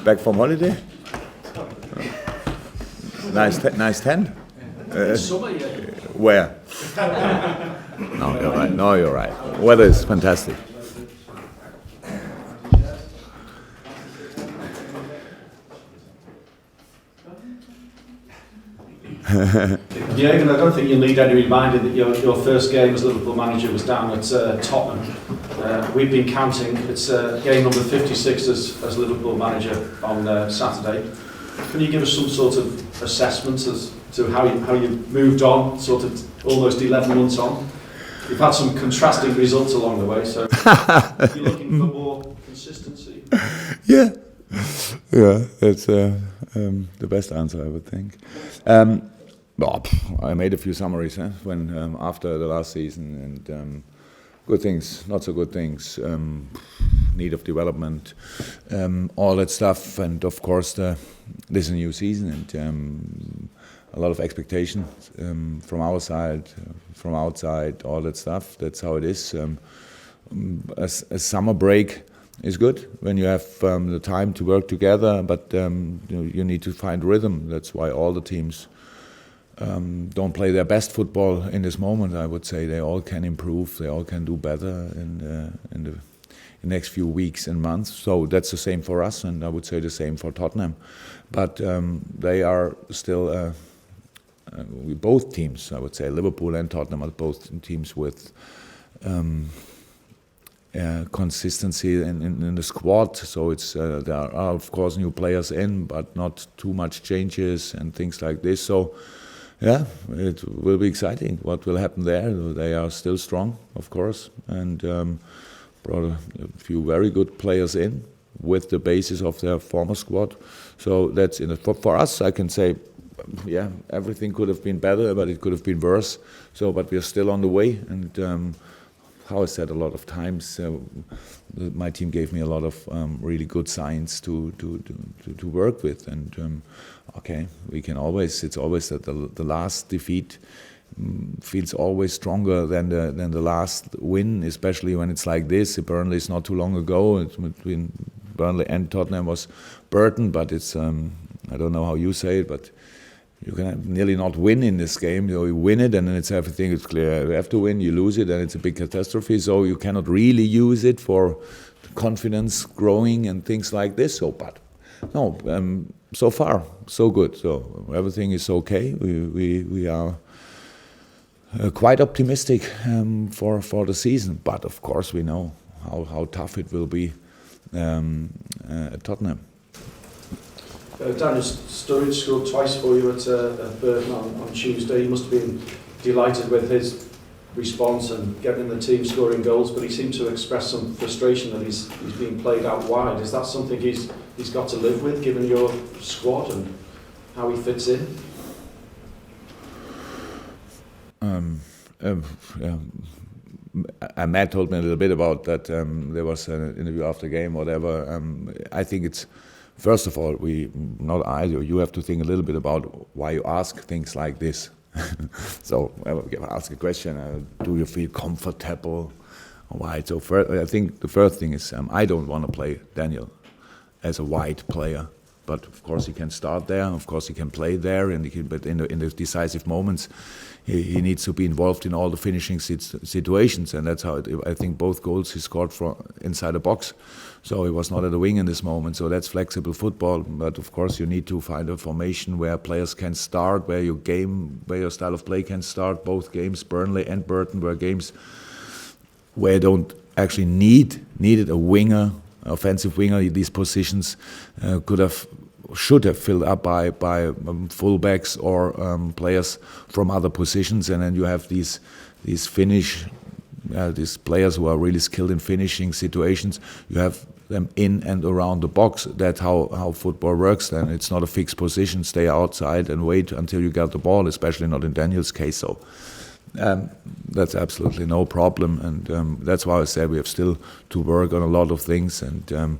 back from holiday? Nice tent. Where? No, you're right. Weather is fantastic. Jurgen, I don't think you'll need any reminding that your first game as Liverpool manager was down at Tottenham. We've been counting. It's game number 56 as Liverpool manager on Saturday. Can you give us some sort of assessment as to how you moved on, sort of almost 11 months on? You've had some contrasting results along the way, so you're looking for more consistency. Yeah, that's the best answer, I would think. I made a few summaries when after the last season, and good things, not so good things, need of development, all that stuff, and of course this is a new season, and a lot of expectation from our side, from outside, all that stuff. That's how it is. A summer break is good when you have the time to work together, but you need to find rhythm. That's why all the teams don't play their best football in this moment. I would say they all can improve, they all can do better in the next few weeks and months. So that's the same for us, and I would say the same for Tottenham. But they are still both teams. I would say Liverpool and Tottenham are both teams with consistency in the squad. So it's there are of course new players in, but not too much changes and things like this. So. Yeah, it will be exciting what will happen there. They are still strong, of course, and brought a few very good players in with the basis of their former squad. So that's in it. For us, I can say, yeah, everything could have been better, but it could have been worse. So, but we are still on the way, and how I said a lot of times, my team gave me a lot of really good signs to work with, and okay, we can always. It's always that the last defeat feels always stronger than the last win, especially when it's like this. Burnley is not too long ago. It's between Burnley and Tottenham was Burton, but it's I don't know how you say it, but. You can nearly not win in this game. You win it, and then it's everything is clear. You have to win, you lose it, and it's a big catastrophe. So you cannot really use it for confidence growing and things like this. So, but no, so far so good. So everything is okay. We are quite optimistic for the season. But of course, we know how tough it will be at Tottenham. Daniel Sturridge scored twice for you at Burton on Tuesday. You must have been delighted with his response and getting the team scoring goals, but he seemed to express some frustration that he's being played out wide. Is that something he's got to live with, given your squad and how he fits in? Matt told me a little bit about that. There was an interview after the game, whatever. I think it's. First of all, you have to think a little bit about why you ask things like this. So I ask a question, do you feel comfortable? Why? So I think the first thing is I don't want to play Daniel as a wide player. But of course he can start there, of course he can play there, but in the decisive moments he needs to be involved in all the finishing situations, and that's how I think both goals he scored from inside the box. So he was not at the wing in this moment, so that's flexible football. But of course you need to find a formation where players can start, where your style of play can start. Both games, Burnley and Burton, were games where you don't actually needed a winger, offensive winger. These positions should have filled up by fullbacks or players from other positions, and then you have these players who are really skilled in finishing situations. You have them in and around the box. That's how football works. Then it's not a fixed position. Stay outside and wait until you get the ball, especially not in Daniel's case. So that's absolutely no problem, and that's why I said we have still to work on a lot of things. And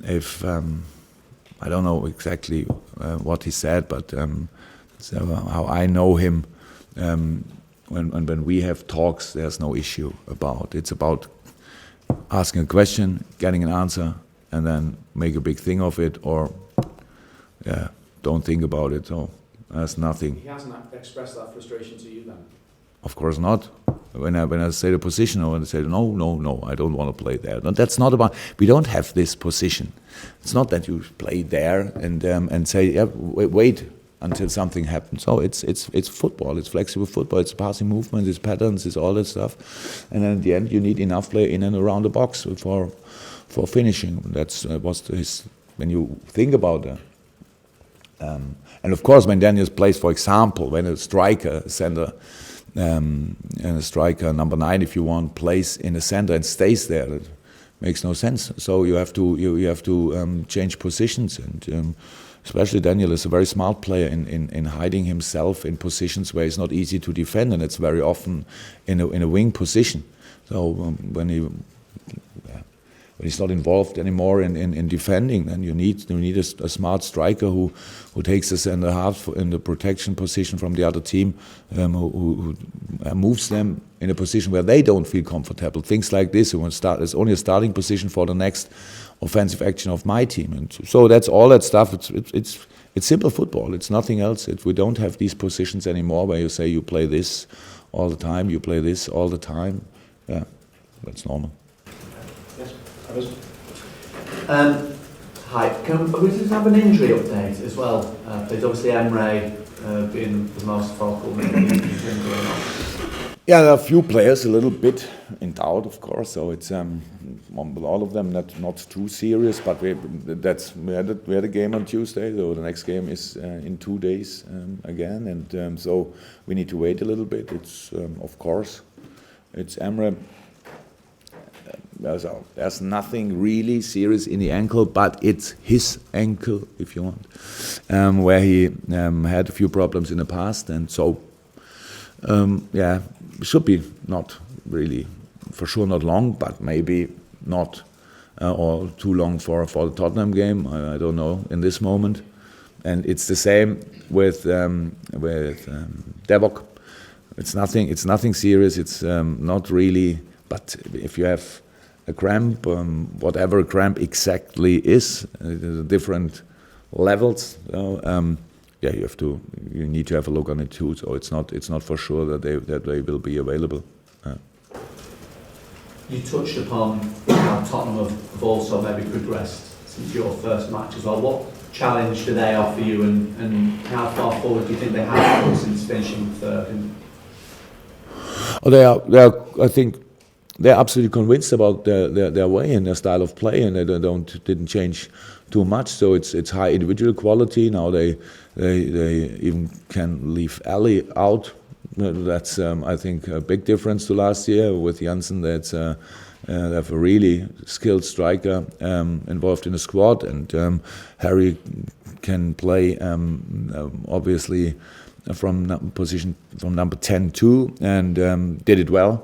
if I don't know exactly what he said, but so how I know him, when we have talks, there's no issue about. It's about asking a question, getting an answer, and then make a big thing of it, or don't think about it. So there's nothing. He hasn't expressed that frustration to you then? Of course not. When I say the position, I want to say no, I don't want to play there. No, that's not about. We don't have this position. It's not that you play there and say wait until something happens. So it's football. It's flexible football. It's passing movement. It's patterns. It's all that stuff. And then at the end, you need enough play in and around the box for finishing. That's what's his. When you think about that. And of course, when Daniel plays, for example, when a striker, center, and a striker number 9, if you want, plays in the center and stays there, it makes no sense. So you have to change positions, and especially Daniel is a very smart player in hiding himself in positions where it's not easy to defend, and it's very often in a wing position. So when he's not involved anymore in defending, then you need a smart striker who takes the center half in the protection position from the other team, who moves them in a position where they don't feel comfortable. Things like this, it's only a starting position for the next offensive action of my team, and so that's all that stuff. It's simple football. It's nothing else. We don't have these positions anymore where you say you play this all the time, you play this all the time. Yeah, that's normal. Hi, can we just have an injury update as well? Please, obviously Emre being the most focal. Yeah, there are a few players a little bit in doubt, of course. So it's all of them not too serious. But we had a game on Tuesday. So the next game is in 2 days again, and so we need to wait a little bit. It's of course it's Emre. There's nothing really serious in the ankle, but it's his ankle, if you want, where he had a few problems in the past, and so should be not really, for sure not long, but maybe not or too long for the Tottenham game. I don't know in this moment, and it's the same with Devok. It's nothing serious. It's not really, but if you have a cramp, whatever a cramp exactly is, different levels. So, you need to have a look on it too. So it's not for sure that they will be available. You touched upon how Tottenham have also maybe progressed since your first match as well. What challenge do they offer you, and how far forward do you think they have gone since finishing third? They are. I think. They're absolutely convinced about their way and their style of play, and they didn't change too much. So it's high individual quality. Now they even can leave Ali out. That's I think a big difference to last year with Janssen. They have a really skilled striker involved in the squad, and Harry can play obviously from number 10 too, and did it well.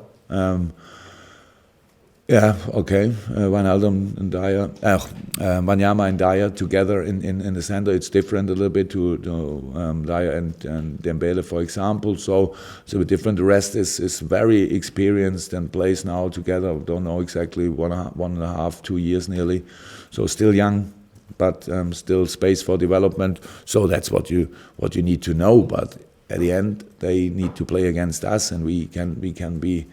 Wijnaldum and Dyer, Wanyama and Dyer together in the center. It's different a little bit to Dyer and Dembele, for example. So different. The rest is very experienced and plays now together. Don't know exactly 1.5, 2 years nearly. So still young, but still space for development. So that's what you need to know. But at the end, they need to play against us, and we can be.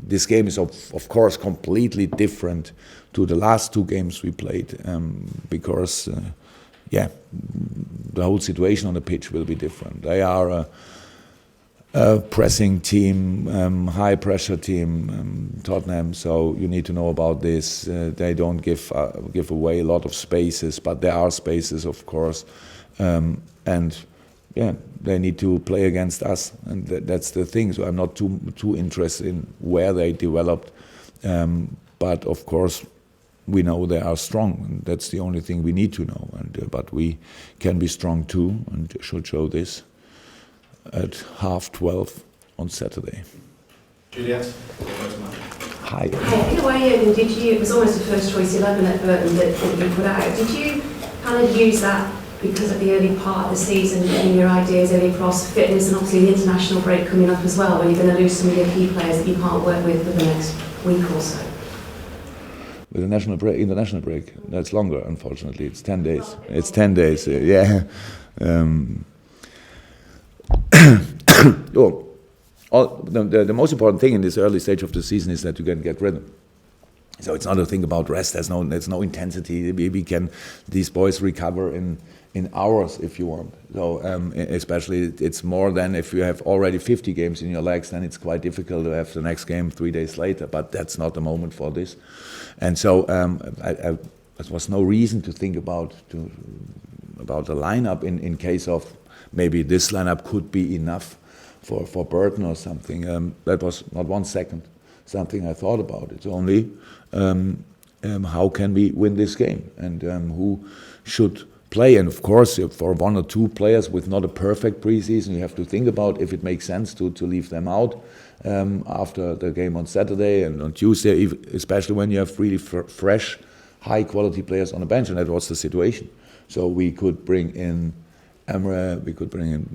This game is of course completely different to the last 2 games we played, because the whole situation on the pitch will be different. They are a pressing team, high pressure team, Tottenham. So you need to know about this. They don't give away a lot of spaces, but there are spaces, of course, and. Yeah, they need to play against us, and that's the thing. So I'm not too interested in where they developed, but of course we know they are strong, and that's the only thing we need to know. And but we can be strong too, and should show this at 12:30 on Saturday. Juliet. Hi. In a way, it was almost a first choice 11 at Burton that you put out. Did you kind of use that because of the early part of the season and your ideas early across fitness, and obviously the international break coming up as well, where you're going to lose some of your key players that you can't work with for the next week or so? with the international break. That's longer, unfortunately. It's 10 days. It's 10 days. Yeah. The most important thing in this early stage of the season is that you can get rhythm. So it's not a thing about rest. There's no intensity. These boys recover in hours if you want. So especially it's more than if you have already 50 games in your legs, then it's quite difficult to have the next game 3 days later. But that's not the moment for this. And so there was no reason to think about the lineup in case of maybe this lineup could be enough for Burton or something. That was not 1 second something I thought about. It's only how can we win this game and who should play. And of course, for 1 or 2 players with not a perfect preseason, you have to think about if it makes sense to leave them out after the game on Saturday and on Tuesday, especially when you have really fresh, high-quality players on the bench, and that was the situation. So we could bring in Emre, we could bring in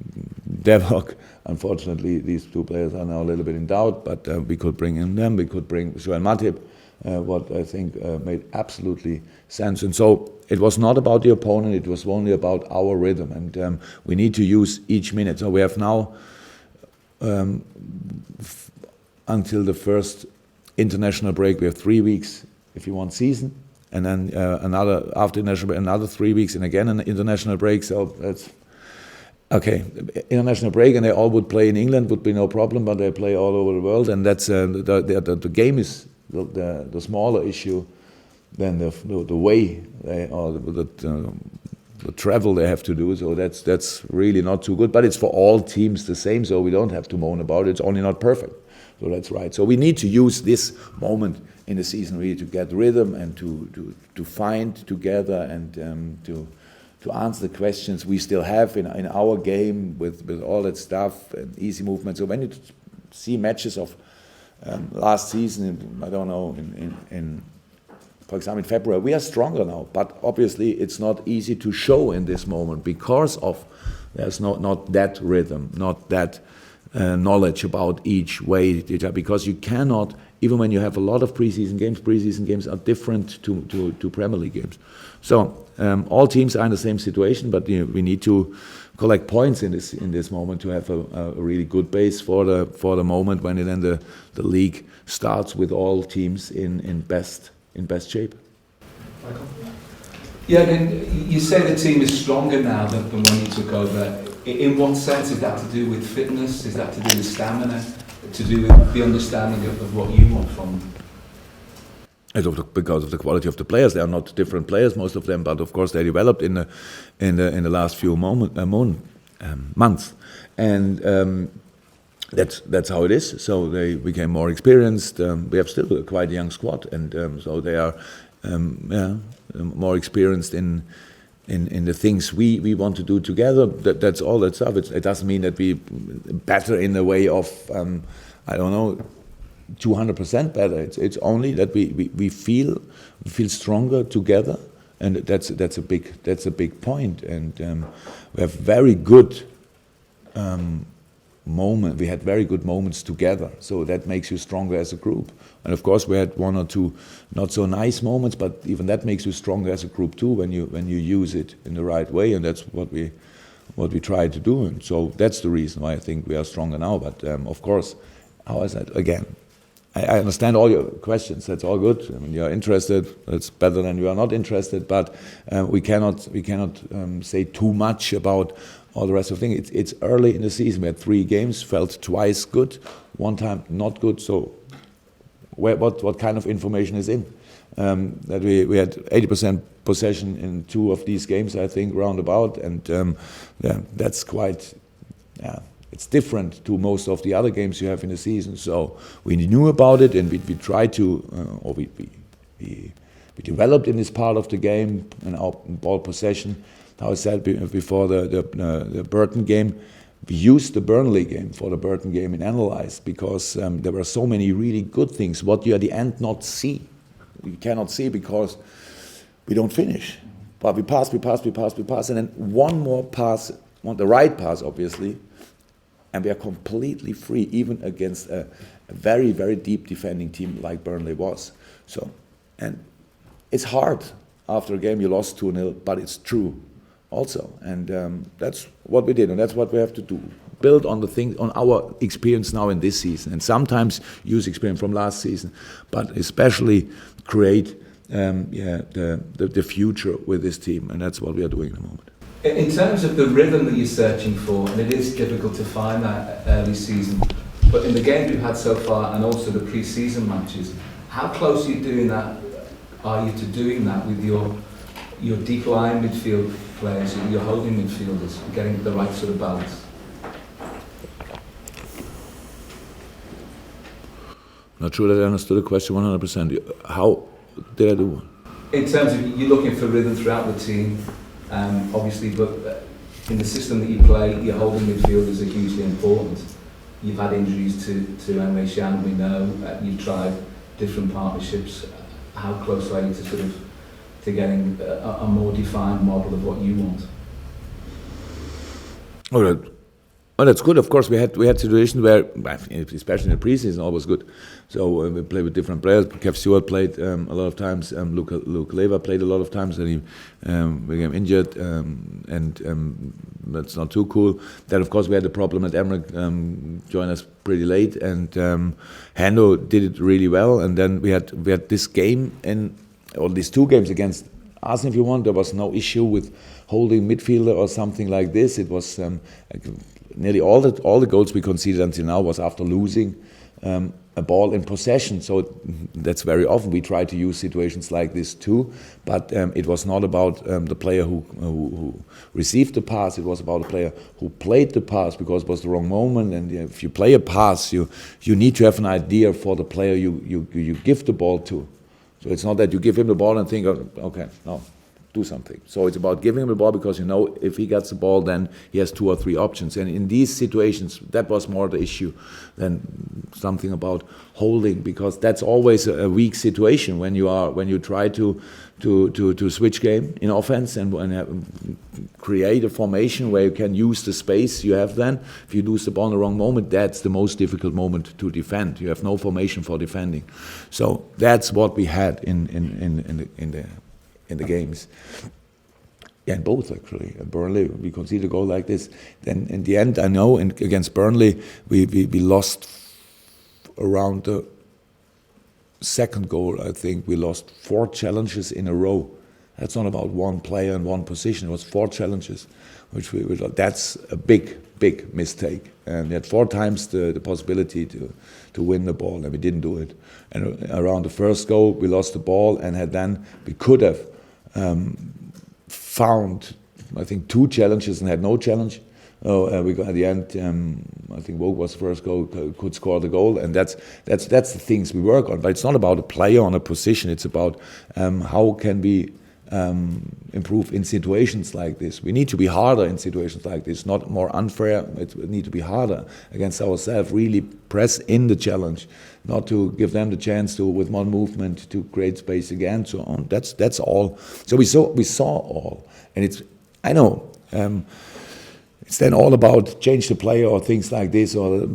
Devok. Unfortunately, these 2 players are now a little bit in doubt, but we could bring in them. We could bring Joel Matip, what I think made absolutely sense. And so it was not about the opponent, it was only about our rhythm. And we need to use each minute. So we have now, until the first international break, we have 3 weeks if you want season. And then after international, another 3 weeks, and again an international break. So that's okay. International break, and they all would play in England, would be no problem. But they play all over the world, and that's the game is the smaller issue than the way or the travel they have to do. So that's really not too good. But it's for all teams the same. So we don't have to moan about it. It's only not perfect. So that's right. So we need to use this moment in the season really to get rhythm and to find together and to answer the questions we still have in our game with all that stuff and easy movement. So when you see matches of last season, I don't know, for example, in February, we are stronger now. But obviously, it's not easy to show in this moment because of there's not that rhythm, not that knowledge about each way, because you cannot, even when you have a lot of preseason games are different to Premier League games. So all teams are in the same situation, but we need to collect points in this moment to have a really good base for the moment when then the league starts with all teams in best shape. Yeah, and you say the team is stronger now than when you took over. In what sense? Is that to do with fitness? Is that to do with stamina? To do with the understanding of what you want from them? Because of the quality of the players, they are not different players, most of them, but of course they developed in the last few months, and that's how it is. So they became more experienced. We have still a quite young squad, and so they are more experienced in the things we want to do together. That's all that stuff. It doesn't mean that we better in the way of I don't know, 200% better. It's only that we feel stronger together, and that's a big point. And we have very good moment. We had very good moments together, so that makes you stronger as a group. And of course, we had 1 or 2 not so nice moments, but even that makes you stronger as a group too when you use it in the right way. And that's what we try to do. And so that's the reason why I think we are stronger now. But of course, how is that again? I understand all your questions. That's all good. I mean, you are interested. It's better than you are not interested. But we cannot say too much about all the rest of the things. It's early in the season. We had 3 games. Felt twice good, 1 time not good. So, what kind of information is in? That we had 80% possession in 2 of these games, I think, roundabout, and that's quite. It's different to most of the other games you have in the season. So we knew about it, and we tried to, or we developed in this part of the game and our ball possession. How I said before the Burton game, we used the Burnley game for the Burton game and analyzed because there were so many really good things. What you at the end not see, we cannot see because we don't finish. But we pass, and then one more pass, the right pass, obviously. And we are completely free, even against a very, very deep defending team like Burnley was. So, and it's hard after a game you lost 2-0, but it's true also. And that's what we did, and that's what we have to do. Build on the thing, on our experience now in this season, and sometimes use experience from last season, but especially create the future with this team, and that's what we are doing at the moment. In terms of the rhythm that you're searching for, and it is difficult to find that early season, but in the games we've had so far, and also the pre-season matches, how close are you doing that? Are you to doing that with your deep line midfield players, your holding midfielders, getting the right sort of balance? Not sure that I understood the question 100%. How did I do? In terms of you're looking for rhythm throughout the team, obviously, but in the system that you play, your holding midfielders are hugely important. You've had injuries to Emre Can, we know. You've tried different partnerships. How close are you to sort of to getting a more defined model of what you want? All right. Oh, that's good. Of course, we had situations where, especially in the preseason, always good. So we played with different players. Kev Stewart played a lot of times. Luke Lever played a lot of times, and he became injured, and that's not too cool. Then, of course, we had the problem that Emre joined us pretty late, and Hando did it really well. And then we had this game, or these two games against Arsenal, if you want. There was no issue with holding midfielder or something like this. It was nearly all the goals we conceded until now was after losing a ball in possession. So that's very often we try to use situations like this too. But it was not about the player who received the pass. It was about the player who played the pass, because it was the wrong moment. And if you play a pass, you need to have an idea for the player you give the ball to. So it's not that you give him the ball and think, oh, okay, no, do something. So it's about giving him the ball, because you know if he gets the ball, then he has 2 or 3 options. And in these situations, that was more the issue than something about holding, because that's always a weak situation when you try to switch game in offense and create a formation where you can use the space you have. Then if you lose the ball in the wrong moment, that's the most difficult moment to defend. You have no formation for defending. So that's what we had in the games. Yeah, in both actually. At Burnley, we conceded a goal like this. Then in the end, I know against Burnley, we lost around the second goal. I think we lost 4 challenges in a row. That's not about one player and one position. It was 4 challenges, which that's a big mistake. And we had 4 times the possibility to win the ball, and we didn't do it. And around the first goal, we lost the ball, and we could have found, I think, 2 challenges and had no challenge. We got at the end. I think Vogue was the first goal, could score the goal, and that's the things we work on. But it's not about a player on a position. It's about how can we improve in situations like this. We need to be harder in situations like this, not more unfair. We need to be harder against ourselves. Really press in the challenge, not to give them the chance to, with one movement, to create space again. So on. That's all. So we saw all, and I know. It's then all about change the player or things like this, or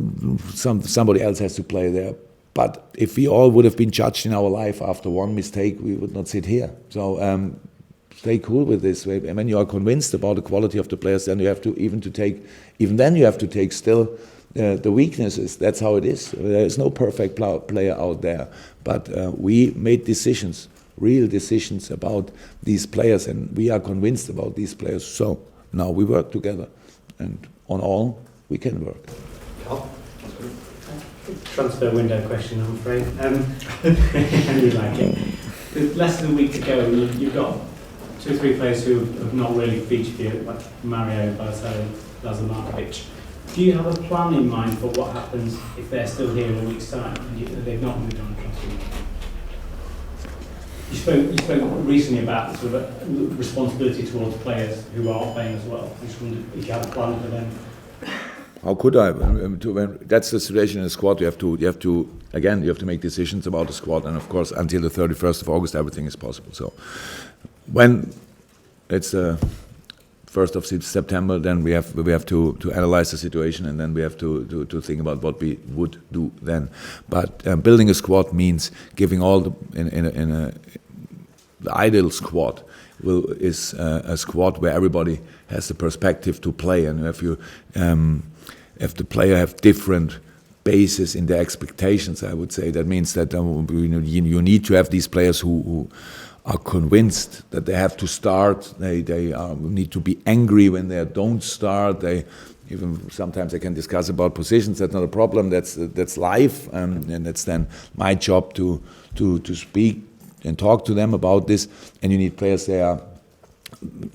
somebody else has to play there. But if we all would have been judged in our life after one mistake, we would not sit here. So stay cool with this. And when you are convinced about the quality of the players, then you have to take still the weaknesses. That's how it is. There is no perfect player out there. But we made decisions, real decisions about these players, and we are convinced about these players. So now we work together. And on all, we can work. Transfer window question, I'm afraid. You like it. With less than a week to go, you've got 2 or 3 players who have not really featured you, like Mario, Balotelli, Lazamarkovic. Do you have a plan in mind for what happens if they're still here in a week's time and they've not moved on to transfer window? You spoke recently about sort of responsibility towards players who are playing as well. I just wondered if you have a plan for them. How could I? That's the situation in the squad. You have to make decisions about the squad, and of course, until the 31st of August, everything is possible. So, when it's the 1st of September, then we have to analyze the situation, and then we have to think about what we would do then. But building a squad means giving all the ideal squad is a squad where everybody has the perspective to play, and if the player have different basis in their expectations, I would say that means that you need to have these players who are convinced that they have to start. They need to be angry when they don't start. Even sometimes they can discuss about positions. That's not a problem. That's life, and it's then my job to speak and talk to them about this. And you need players.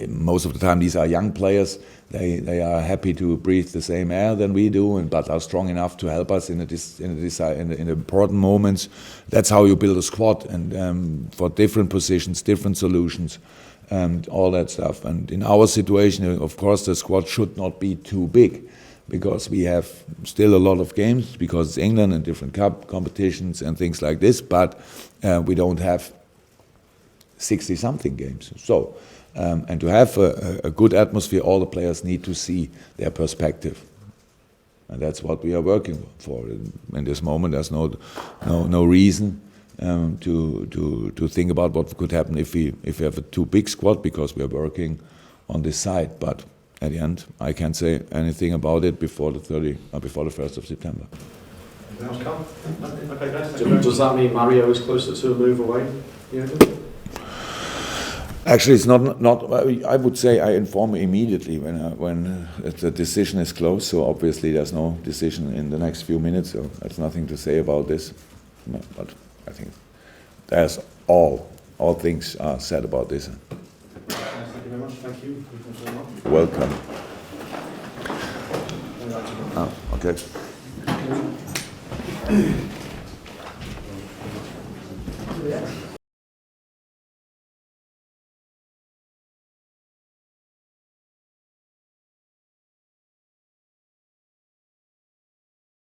Most of the time these are young players. They are happy to breathe the same air than we do, but are strong enough to help us in the important moments. That's how you build a squad, and for different positions, different solutions, and all that stuff. And in our situation, of course, the squad should not be too big, because we have still a lot of games, because it's England and different cup competitions and things like this, but we don't have 60-something games. So. And to have a good atmosphere, all the players need to see their perspective, and that's what we are working for. In this moment, there's no reason to think about what could happen if we have a too big squad, because we are working on this side. But at the end, I can't say anything about it before the 1st of September. Does that mean Mario is closer to a move away? Yeah. Actually, it's not. I would say I inform immediately when the decision is closed. So obviously, there's no decision in the next few minutes. So there's nothing to say about this. No, but I think there's all things are said about this. Thank you very much. Thank you. Welcome. Okay.